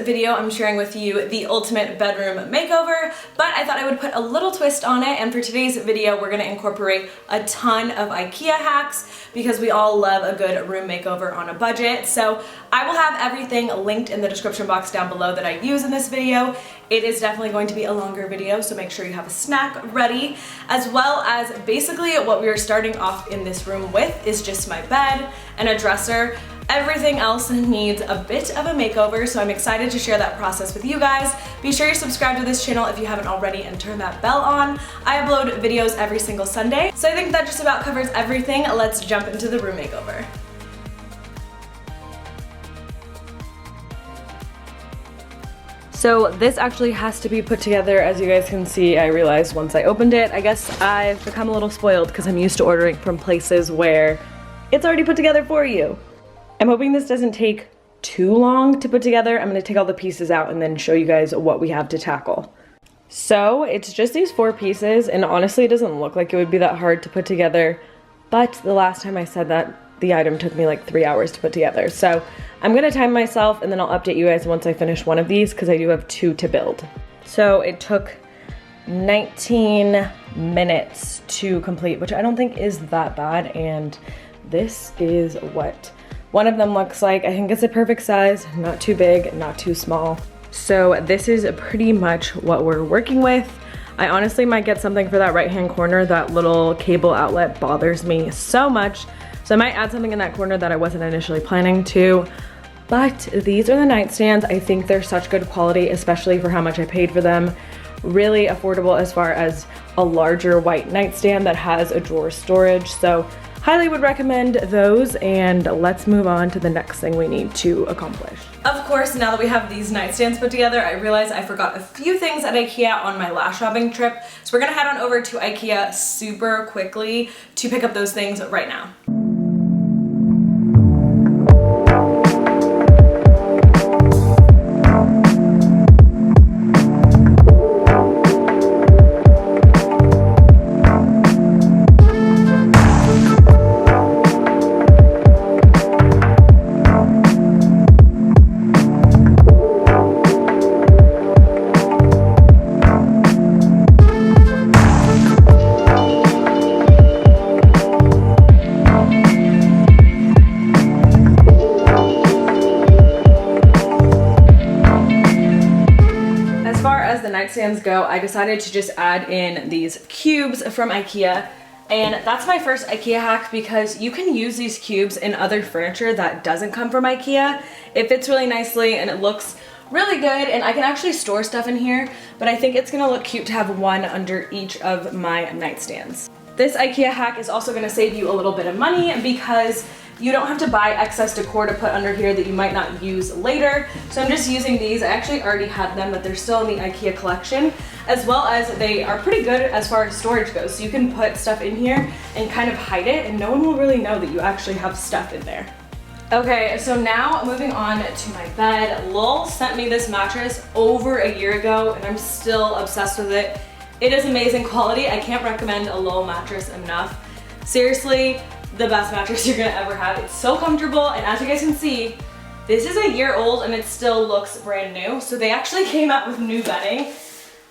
video, I'm sharing with you the ultimate bedroom makeover, but I thought I would put a little twist on it, and for today's video, we're gonna incorporate a ton of IKEA hacks because we all love a good room makeover on a budget. So I will have everything linked in the description box down below that I use in this video. It is definitely going to be a longer video, so make sure you have a snack ready, as well as basically what we are starting off in this room with is just my bed and a dresser. Everything else needs a bit of a makeover, so I'm excited to share that process with you guys. Be sure you subscribe to this channel if you haven't already and turn that bell on. I upload videos every single Sunday, so I think that just about covers everything. Let's jump into the room makeover. So this actually has to be put together. As you guys can see, I realized once I opened it, I guess I've become a little spoiled because I'm used to ordering from places where it's already put together for you. I'm hoping this doesn't take too long to put together. I'm gonna take all the pieces out and then show you guys what we have to tackle. So it's just these 4 pieces, and honestly it doesn't look like it would be that hard to put together, but the last time I said that, the item took me like 3 hours to put together. So I'm gonna time myself and then I'll update you guys once I finish one of these because I do have 2 to build. So it took 19 minutes to complete, which I don't think is that bad, and this is what one of them looks like. I think it's a perfect size, not too big, not too small. So this is pretty much what we're working with. I honestly might get something for that right-hand corner. That little cable outlet bothers me so much. So I might add something in that corner that I wasn't initially planning to. But these are the nightstands. I think they're such good quality, especially for how much I paid for them. Really affordable as far as a larger white nightstand that has a drawer storage. So highly would recommend those, and let's move on to the next thing we need to accomplish. Of course, now that we have these nightstands put together, I realized I forgot a few things at IKEA on my last shopping trip. So we're gonna head on over to IKEA super quickly to pick up those things right now. Nightstands go, I decided to just add in these cubes from IKEA, and that's my first IKEA hack because you can use these cubes in other furniture that doesn't come from IKEA. It fits really nicely and it looks really good, and I can actually store stuff in here, but I think it's gonna look cute to have one under each of my nightstands. This IKEA hack is also gonna save you a little bit of money because you don't have to buy excess decor to put under here that you might not use later. So I'm just using these. I actually already had them, but they're still in the IKEA collection, as well as they are pretty good as far as storage goes. So you can put stuff in here and kind of hide it, and no one will really know that you actually have stuff in there. Okay, so now moving on to my bed. Lowell sent me this mattress over a year ago, and I'm still obsessed with it. It is amazing quality. I can't recommend a Lowell mattress enough. Seriously, the best mattress you're gonna ever have. It's so comfortable, and as you guys can see, this is a year old and it still looks brand new. So they actually came out with new bedding,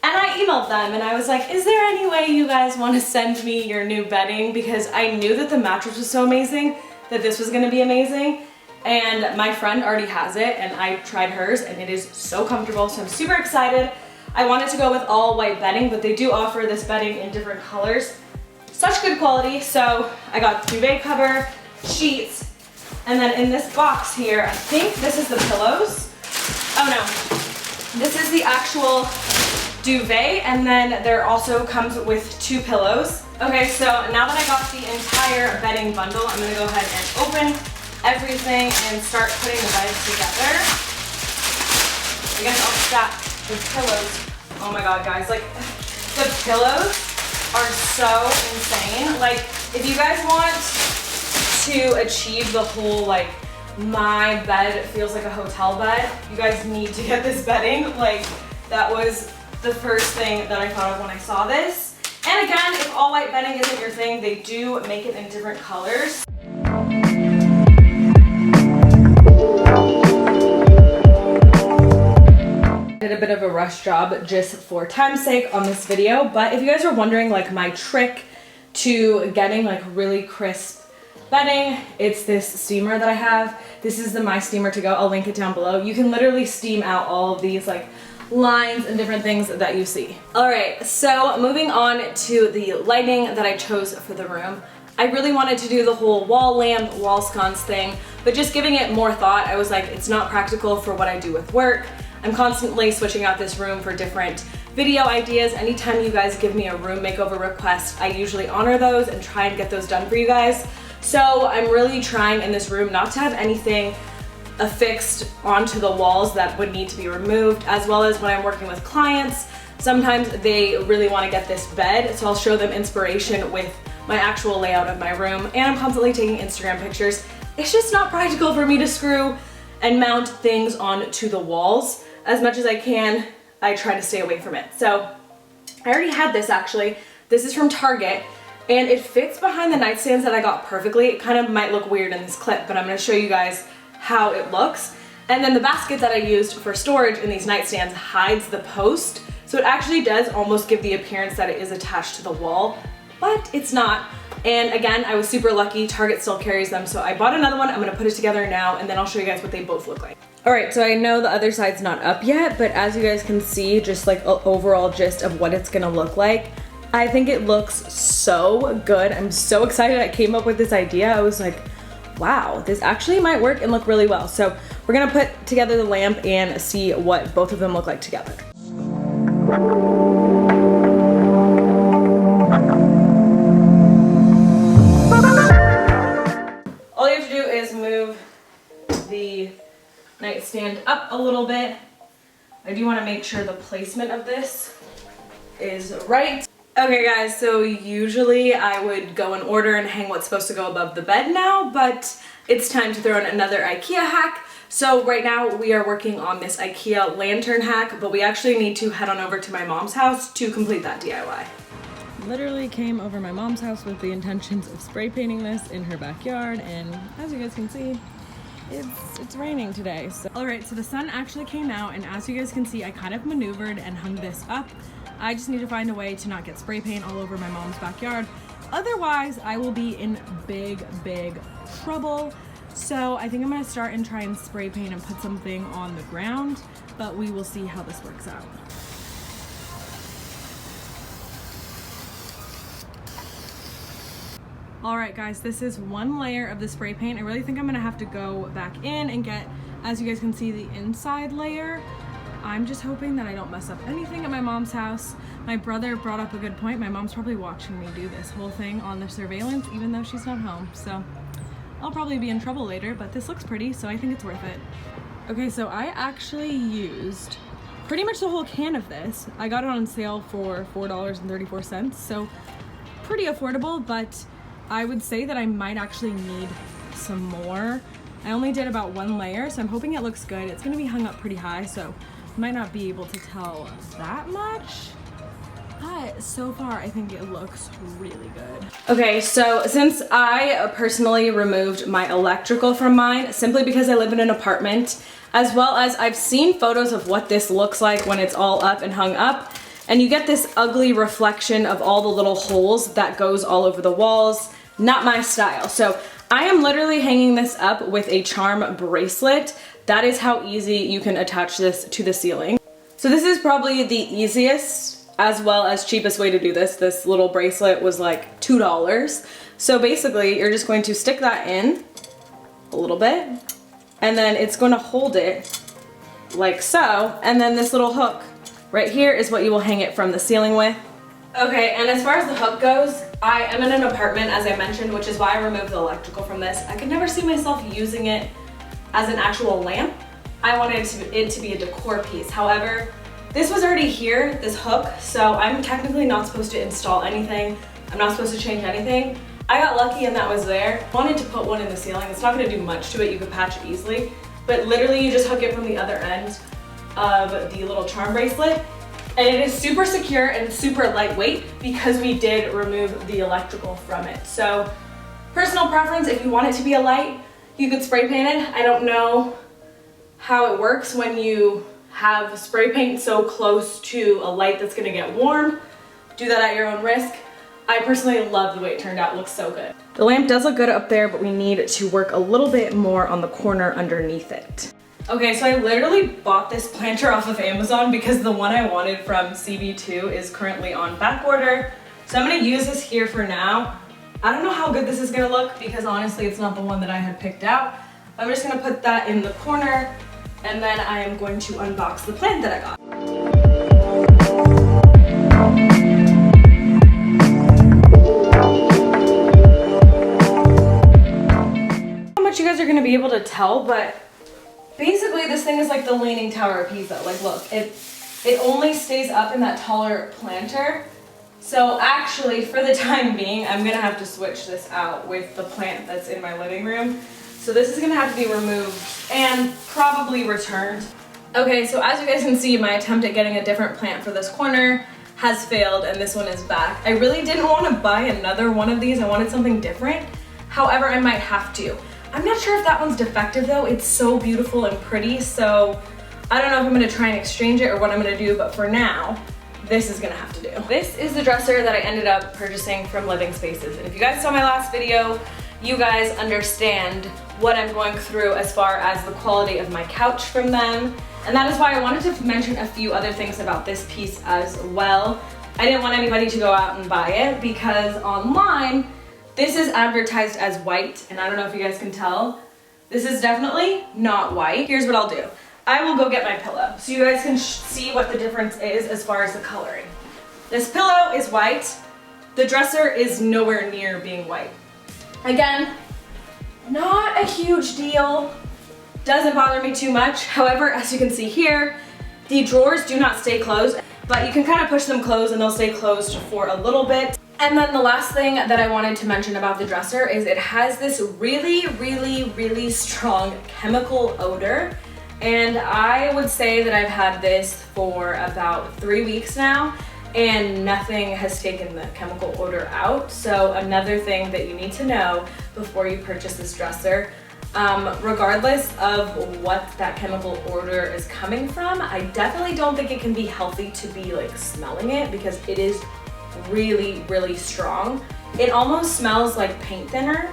and I emailed them and I was like, is there any way you guys want to send me your new bedding? Because I knew that the mattress was so amazing that this was gonna be amazing, and my friend already has it and I tried hers and it is so comfortable, so I'm super excited. I wanted to go with all white bedding, but they do offer this bedding in different colors. Such good quality. So I got duvet cover, sheets, and then in this box here, I think this is the pillows. Oh no, this is the actual duvet, and then there also comes with 2 pillows. Okay, so now that I got the entire bedding bundle, I'm gonna go ahead and open everything and start putting the bed together. I guess I'll stack the pillows. Oh my god, guys, like the pillows are so insane. Like, if you guys want to achieve the whole like my bed feels like a hotel bed, you guys need to get this bedding. Like, that was the first thing that I thought of when I saw this. And again, if all white bedding isn't your thing, they do make it in different colors. Did a bit of a rush job just for time's sake on this video, but if you guys are wondering like my trick to getting like really crisp bedding, it's this steamer that I have. This is the My Steamer to Go. I'll link it down below. You can literally steam out all of these like lines and different things that you see. All right, so moving on to the lighting that I chose for the room. I really wanted to do the whole wall lamp, wall sconce thing, but just giving it more thought, I was like, it's not practical for what I do with work. I'm constantly switching out this room for different video ideas. Anytime you guys give me a room makeover request, I usually honor those and try and get those done for you guys. So I'm really trying in this room not to have anything affixed onto the walls that would need to be removed, as well as when I'm working with clients, sometimes they really want to get this bed, so I'll show them inspiration with my actual layout of my room, and I'm constantly taking Instagram pictures. It's just not practical for me to screw and mount things onto the walls. As much as I can, I try to stay away from it. So I already had this actually. This is from Target, and it fits behind the nightstands that I got perfectly. It kind of might look weird in this clip, but I'm gonna show you guys how it looks. And then the basket that I used for storage in these nightstands hides the post, so it actually does almost give the appearance that it is attached to the wall, but it's not. And again, I was super lucky, Target still carries them, so I bought another one. I'm gonna put it together now, and then I'll show you guys what they both look like. All right, so I know the other side's not up yet, but as you guys can see, just like an overall gist of what it's gonna look like, I think it looks so good. I'm so excited I came up with this idea. I was like, wow, this actually might work and look really well. So we're gonna put together the lamp and see what both of them look like together. All you have to do is move the nightstand up a little bit. I do want to make sure the placement of this is right. Okay guys, so usually I would go in order and hang what's supposed to go above the bed now, but it's time to throw in another IKEA hack. So right now we are working on this IKEA lantern hack, but we actually need to head on over to my mom's house to complete that DIY. Literally came over my mom's house with the intentions of spray painting this in her backyard, and as you guys can see, it's raining today. So. All right, so the sun actually came out, and as you guys can see, I kind of maneuvered and hung this up. I just need to find a way to not get spray paint all over my mom's backyard. Otherwise, I will be in big trouble. So I think I'm gonna start and try and spray paint and put something on the ground, but we will see how this works out. All right guys, this is one layer of the spray paint. I really think I'm gonna have to go back in and get, as you guys can see, the inside layer. I'm just hoping that I don't mess up anything at my mom's house. My brother brought up a good point. My mom's probably watching me do this whole thing on the surveillance, even though she's not home. So I'll probably be in trouble later, but this looks pretty, so I think it's worth it. Okay, so I actually used pretty much the whole can of this. I got it on sale for $4.34, so pretty affordable, but I would say that I might actually need some more. I only did about one layer, so I'm hoping it looks good. It's gonna be hung up pretty high, so might not be able to tell that much, but so far I think it looks really good. Okay, so since I personally removed my electrical from mine, simply because I live in an apartment, as well as I've seen photos of what this looks like when it's all up and hung up, and you get this ugly reflection of all the little holes that goes all over the walls. Not my style. So I am literally hanging this up with a charm bracelet. That is how easy you can attach this to the ceiling. So this is probably the easiest as well as cheapest way to do this. This little bracelet was like $2. So basically you're just going to stick that in a little bit, and then it's going to hold it like so, and then this little hook right here is what you will hang it from the ceiling with. Okay, and as far as the hook goes, I am in an apartment, as I mentioned, which is why I removed the electrical from this. I could never see myself using it as an actual lamp. I wanted it to be a decor piece. However, this was already here, this hook, so I'm technically not supposed to install anything. I'm not supposed to change anything. I got lucky and that was there. Wanted to put one in the ceiling. It's not gonna do much to it, you could patch it easily, but literally you just hook it from the other end of the little charm bracelet. And it is super secure and super lightweight because we did remove the electrical from it. So personal preference, if you want it to be a light, you could spray paint it. I don't know how it works when you have spray paint so close to a light that's gonna get warm. Do that at your own risk. I personally love the way it turned out. It looks so good. The lamp does look good up there, but we need to work a little bit more on the corner underneath it. Okay, so I literally bought this planter off of Amazon because the one I wanted from CB2 is currently on back order. So I'm gonna use this here for now. I don't know how good this is gonna look because honestly it's not the one that I had picked out. I'm just gonna put that in the corner and then I am going to unbox the plant that I got. How much you guys are gonna be able to tell, but basically this thing is like the Leaning Tower of Pisa. Like look, it only stays up in that taller planter. So actually for the time being, I'm gonna have to switch this out with the plant that's in my living room. So this is gonna have to be removed and probably returned. Okay, so as you guys can see, my attempt at getting a different plant for this corner has failed and this one is back. I really didn't want to buy another one of these. I wanted something different. However, I might have to. I'm not sure if that one's defective though. It's so beautiful and pretty, so I don't know if I'm gonna try and exchange it or what I'm gonna do, but for now, this is gonna have to do. This is the dresser that I ended up purchasing from Living Spaces. And if you guys saw my last video, you guys understand what I'm going through as far as the quality of my couch from them. And that is why I wanted to mention a few other things about this piece as well. I didn't want anybody to go out and buy it because online, this is advertised as white, and I don't know if you guys can tell. This is definitely not white. Here's what I'll do. I will go get my pillow so you guys can see what the difference is as far as the coloring. This pillow is white. The dresser is nowhere near being white. Again, not a huge deal. Doesn't bother me too much. However, as you can see here, the drawers do not stay closed, but you can kind of push them closed and they'll stay closed for a little bit. And then the last thing that I wanted to mention about the dresser is it has this really strong chemical odor. And I would say that I've had this for about 3 weeks now and nothing has taken the chemical odor out. So another thing that you need to know before you purchase this dresser, regardless of what that chemical odor is coming from, I definitely don't think it can be healthy to be like smelling it because it is really strong. It almost smells like paint thinner.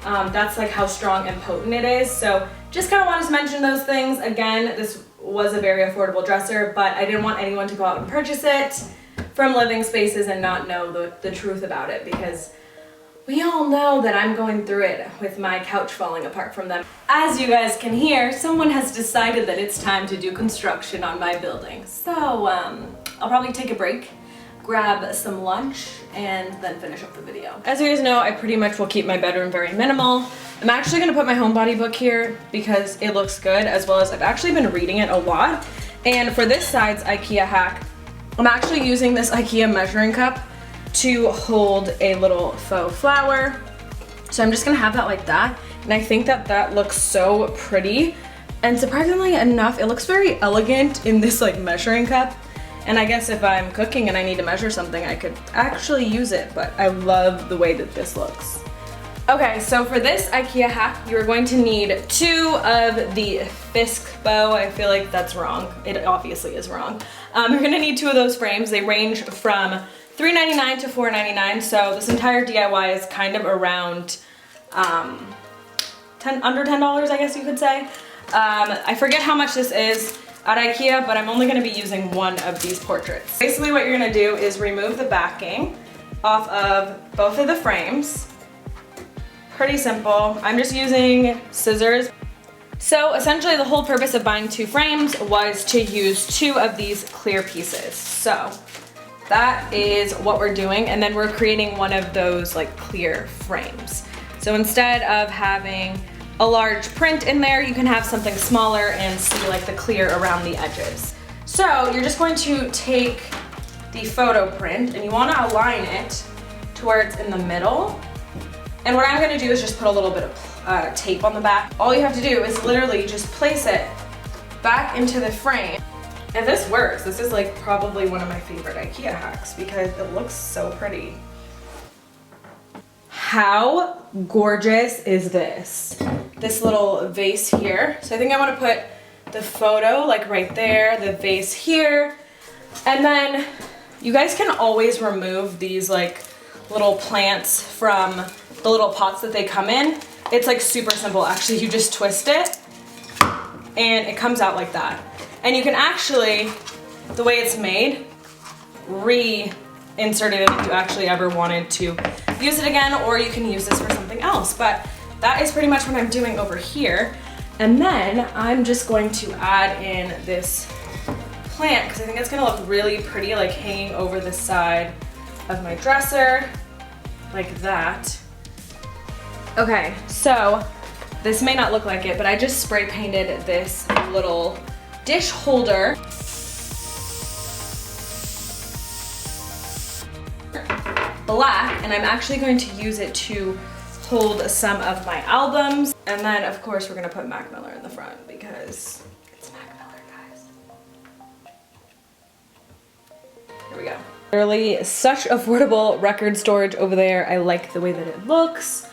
That's like how strong and potent it is. So just kind of wanted to mention those things. Again, this was a very affordable dresser, but I didn't want anyone to go out and purchase it from Living Spaces and not know the truth about it because we all know that I'm going through it with my couch falling apart from them. As you guys can hear, someone has decided that it's time to do construction on my building. So I'll probably take a break, grab some lunch, and then finish up the video. As you guys know, I pretty much will keep my bedroom very minimal. I'm actually gonna put my homebody book here because it looks good, as well as I've actually been reading it a lot. And for this side's IKEA hack, I'm actually using this IKEA measuring cup to hold a little faux flower. So I'm just gonna have that like that. And I think that that looks so pretty. And surprisingly enough, it looks very elegant in this like measuring cup. And I guess if I'm cooking and I need to measure something, I could actually use it, but I love the way that this looks. Okay, so for this IKEA hack, you're going to need 2 of the Fisk bow. I feel like that's wrong. It obviously is wrong. You're gonna need 2 of those frames. They range from $3.99 to $4.99, so this entire DIY is kind of around under $10, I guess you could say. I forget how much this is at IKEA, but I'm only gonna be using 1 of these portraits. Basically what you're gonna do is remove the backing off of both of the frames. Pretty simple. I'm just using scissors. So essentially the whole purpose of buying 2 frames was to use 2 of these clear pieces. So that is what we're doing, and then we're creating one of those like clear frames. So instead of having a large print in there, you can have something smaller and see like the clear around the edges. So you're just going to take the photo print and you want to align it to where it's in the middle. And what I'm going to do is just put a little bit of tape on the back. All you have to do is literally just place it back into the frame. And this works. This is like probably one of my favorite IKEA hacks because it looks so pretty. How gorgeous is this? This little vase here. So I think I want to put the photo like right there, the vase here. And then you guys can always remove these like little plants from the little pots that they come in. It's like super simple. Actually, you just twist it and it comes out like that. And you can actually, the way it's made, reinsert it if you actually ever wanted to use it again, or you can use this for something else. But that is pretty much what I'm doing over here. And then I'm just going to add in this plant because I think it's gonna look really pretty, like hanging over the side of my dresser, like that. Okay, so this may not look like it, but I just spray painted this little dish holder black, and I'm actually going to use it to hold some of my albums. And then of course we're gonna put Mac Miller in the front because it's Mac Miller, guys. Here we go. Literally such affordable record storage over there. I like the way that it looks.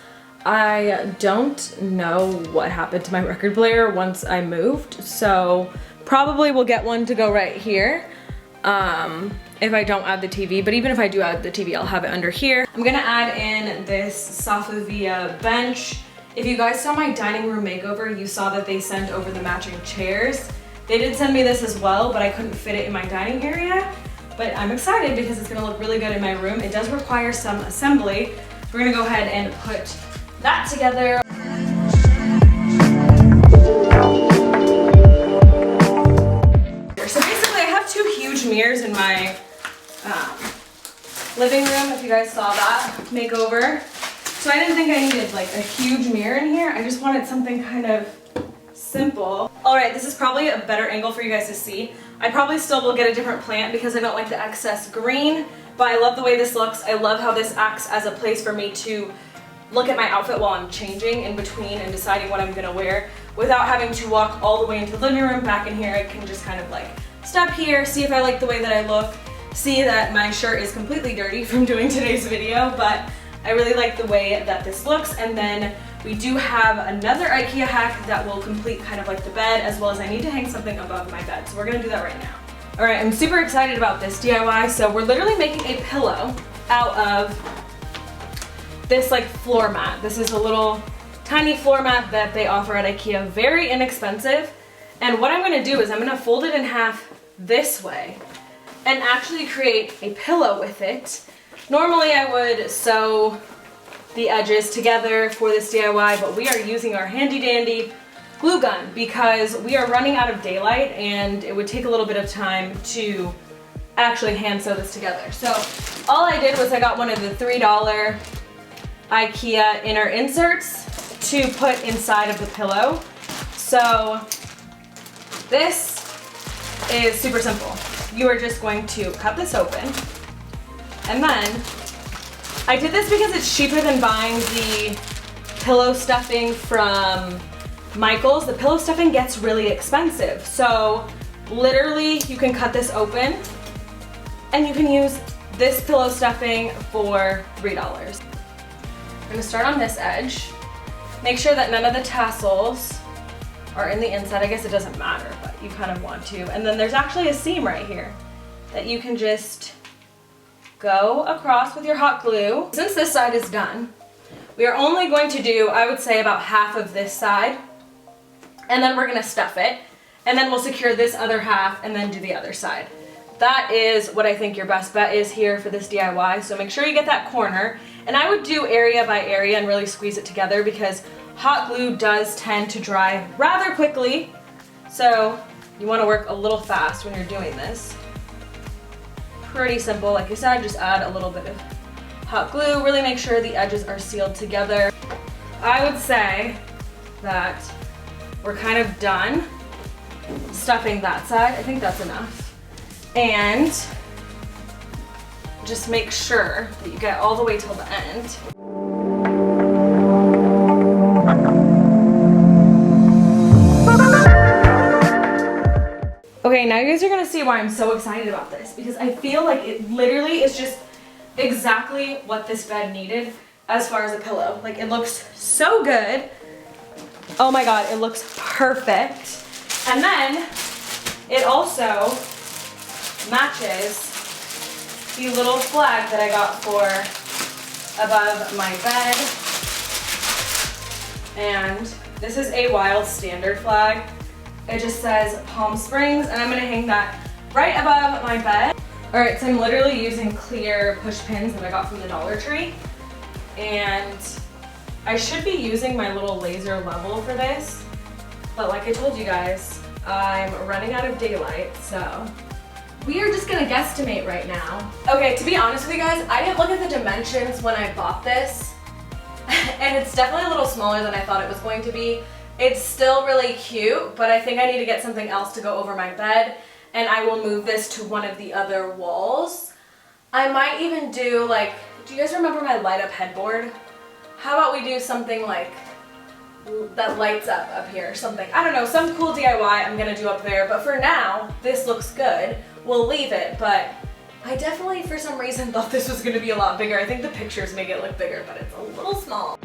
I don't know what happened to my record player once I moved, so probably we'll get one to go right here if I don't add the TV, but even if I do add the TV, I'll have it under here. I'm gonna add in this Safavia bench. If you guys saw my dining room makeover, you saw that they sent over the matching chairs. They did send me this as well, but I couldn't fit it in my dining area. But I'm excited because it's gonna look really good in my room. It does require some assembly. We're gonna go ahead and put that together. So basically I have two huge mirrors in my living room, if you guys saw that makeover. So I didn't think I needed like a huge mirror in here. I just wanted something kind of simple. All right, this is probably a better angle for you guys to see. I probably still will get a different plant because I don't like the excess green, but I love the way this looks. I love how this acts as a place for me to look at my outfit while I'm changing in between and deciding what I'm gonna wear without having to walk all the way into the living room. Back in here, I can just kind of like step here, see if I like the way that I look, see that my shirt is completely dirty from doing today's video, but I really like the way that this looks. And then we do have another IKEA hack that will complete kind of like the bed, as well as I need to hang something above my bed. So we're gonna do that right now. All right, I'm super excited about this DIY. So we're literally making a pillow out of this like floor mat. This is a little tiny floor mat that they offer at IKEA, very inexpensive. And what I'm gonna do is I'm gonna fold it in half this way and actually create a pillow with it. Normally I would sew the edges together for this DIY, but we are using our handy dandy glue gun because we are running out of daylight and it would take a little bit of time to actually hand sew this together. So all I did was I got one of the $3 IKEA inner inserts to put inside of the pillow. So this is super simple. You are just going to cut this open, and then I did this because it's cheaper than buying the pillow stuffing from Michael's. The pillow stuffing gets really expensive. So literally you can cut this open and you can use this pillow stuffing for $3. I'm gonna start on this edge. Make sure that none of the tassels are in the inside. I guess it doesn't matter, but you kind of want to. And then there's actually a seam right here that you can just go across with your hot glue. Since this side is done, we are only going to do, I would say, about half of this side, and then we're gonna stuff it, and then we'll secure this other half and then do the other side. That is what I think your best bet is here for this DIY, so make sure you get that corner. And I would do area by area and really squeeze it together because hot glue does tend to dry rather quickly, so you wanna work a little fast when you're doing this. Pretty simple, like I said, just add a little bit of hot glue, really make sure the edges are sealed together. I would say that we're kind of done stuffing that side. I think that's enough. And just make sure that you get all the way till the end. Okay, now you guys are gonna see why I'm so excited about this, because I feel like it literally is just exactly what this bed needed as far as a pillow. Like, it looks so good. Oh my God, it looks perfect. And then it also matches the little flag that I got for above my bed. And this is a Wild Standard flag. It just says Palm Springs, and I'm gonna hang that right above my bed. All right, so I'm literally using clear push pins that I got from the Dollar Tree. And I should be using my little laser level for this, but like I told you guys, I'm running out of daylight, so we are just gonna guesstimate right now. Okay, to be honest with you guys, I didn't look at the dimensions when I bought this, and it's definitely a little smaller than I thought it was going to be. It's still really cute, but I think I need to get something else to go over my bed, and I will move this to one of the other walls. I might even do like, do you guys remember my light up headboard? How about we do something like that lights up here or something. I don't know, some cool DIY I'm gonna do up there, but for now, this looks good. We'll leave it, but I definitely, for some reason, thought this was gonna be a lot bigger. I think the pictures make it look bigger, but it's a little small.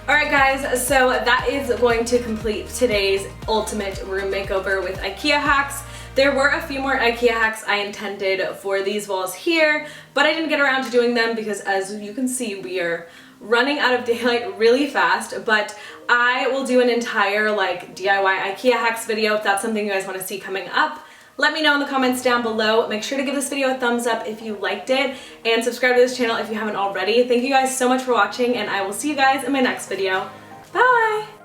Alright guys, so that is going to complete today's ultimate room makeover with IKEA hacks. There were a few more IKEA hacks I intended for these walls here, but I didn't get around to doing them because, as you can see, we are running out of daylight really fast, but I will do an entire like DIY IKEA hacks video if that's something you guys want to see coming up. Let me know in the comments down below. Make sure to give this video a thumbs up if you liked it, and subscribe to this channel if you haven't already. Thank you guys so much for watching, and I will see you guys in my next video. Bye!